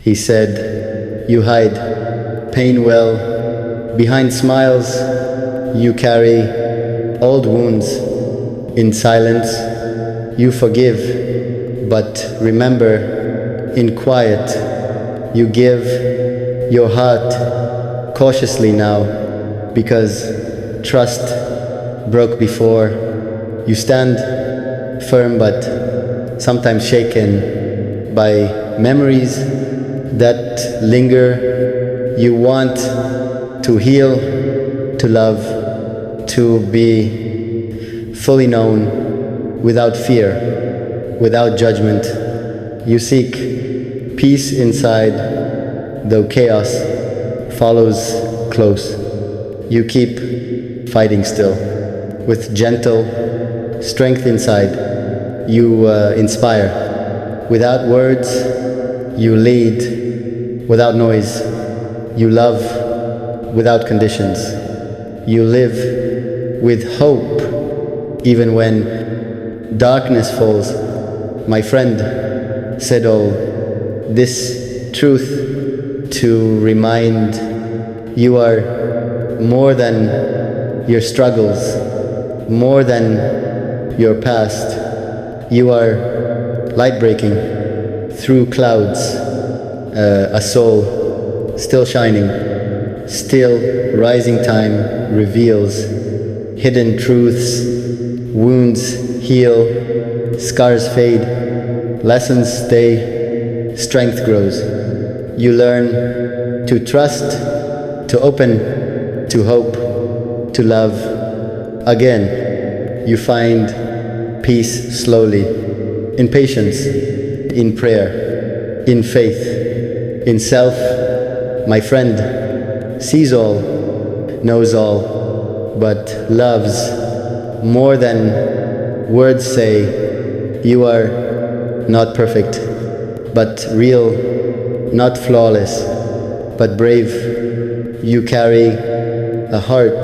He said, "You hide pain well. Behind smiles, you carry old wounds. In silence, you forgive. But remember, in quiet, you give your heart cautiously now, because trust broke before. You stand firm but sometimes shaken by memories that linger. You want to heal, to love, to be fully known, without fear, without judgment. You seek peace inside, though chaos follows close. You keep fighting still, with gentle strength inside. You inspire. Without words, you lead. Without noise, you love. Without conditions, you live with hope, even when darkness falls. My friend said all this truth to remind you are more than your struggles, more than your past. You are light breaking through clouds, a soul still shining, still rising. Time reveals hidden truths. Wounds heal, scars fade, lessons stay, strength grows. You learn to trust, to open, to hope, to love. Again, you find peace slowly, in patience, in prayer, in faith, in self. My friend sees all, knows all, but loves more than words say. You are not perfect, but real, not flawless, but brave. You carry a heart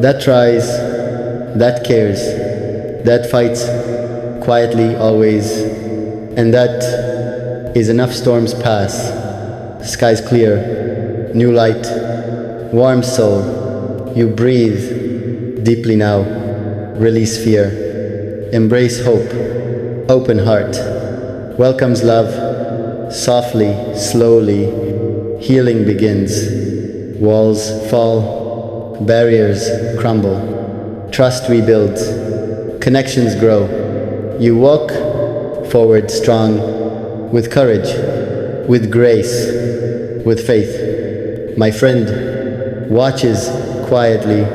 that tries, that cares, that fights quietly always, and that is enough. Storms pass, skies clear, new light, warm soul. You breathe deeply now, release fear, embrace hope, open heart, welcomes love, softly, slowly. Healing begins. Walls fall, barriers crumble, trust rebuilds, connections grow. You walk forward strong, with courage, with grace, with faith. My friend watches quietly,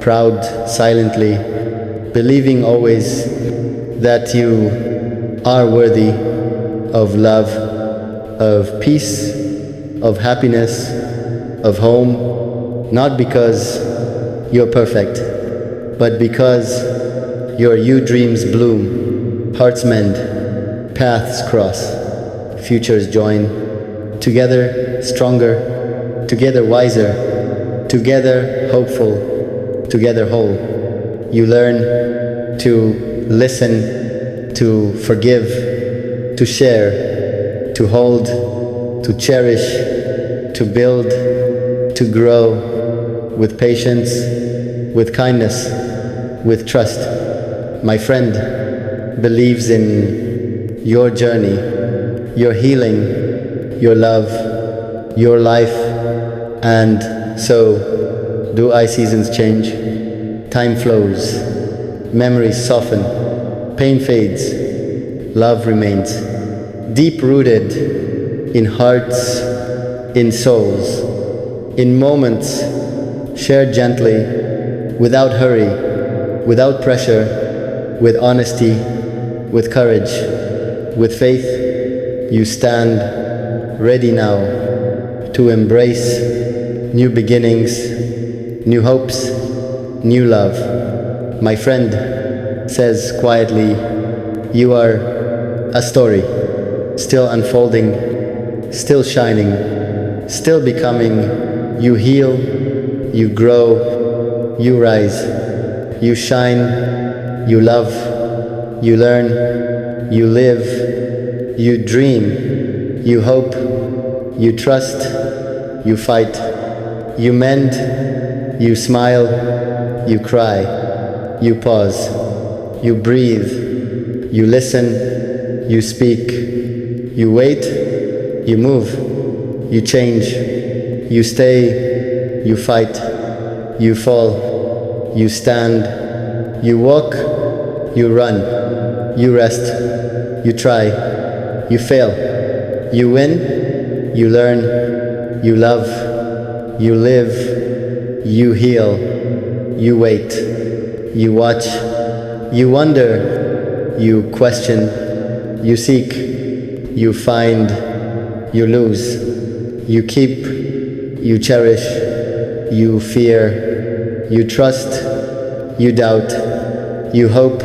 proud silently, believing always that you are worthy of love, of peace, of happiness, of home. Not because you're perfect, but because your you dreams bloom, hearts mend, paths cross, futures join. Together stronger, together wiser, together hopeful, together whole. You learn to listen, to forgive, to share, to hold, to cherish, to build, to grow, with patience, with kindness, with trust. My friend believes in your journey, your healing, your love, your life. And so do I. Seasons change, time flows, memories soften, pain fades, love remains, deep rooted in hearts, in souls, in moments shared gently, without hurry, without pressure, with honesty, with courage, with faith. You stand ready now to embrace new beginnings, new hopes, new love. My friend says quietly, you are a story, still unfolding, still shining, still becoming. You heal, you grow, you rise, you shine, you love, you learn, you live, you dream, you hope, You trust, you fight, you mend, you smile, you cry, you pause, you breathe, you listen, you speak, you wait, you move, you change, you stay, you fight, you fall, you stand, you walk, you run, you rest, you try, you fail, you win, you learn, you love, you live, you heal, you wait, you watch, you wonder, you question, you seek, you find, you lose, you keep, you cherish, you fear, you trust, you doubt, you hope,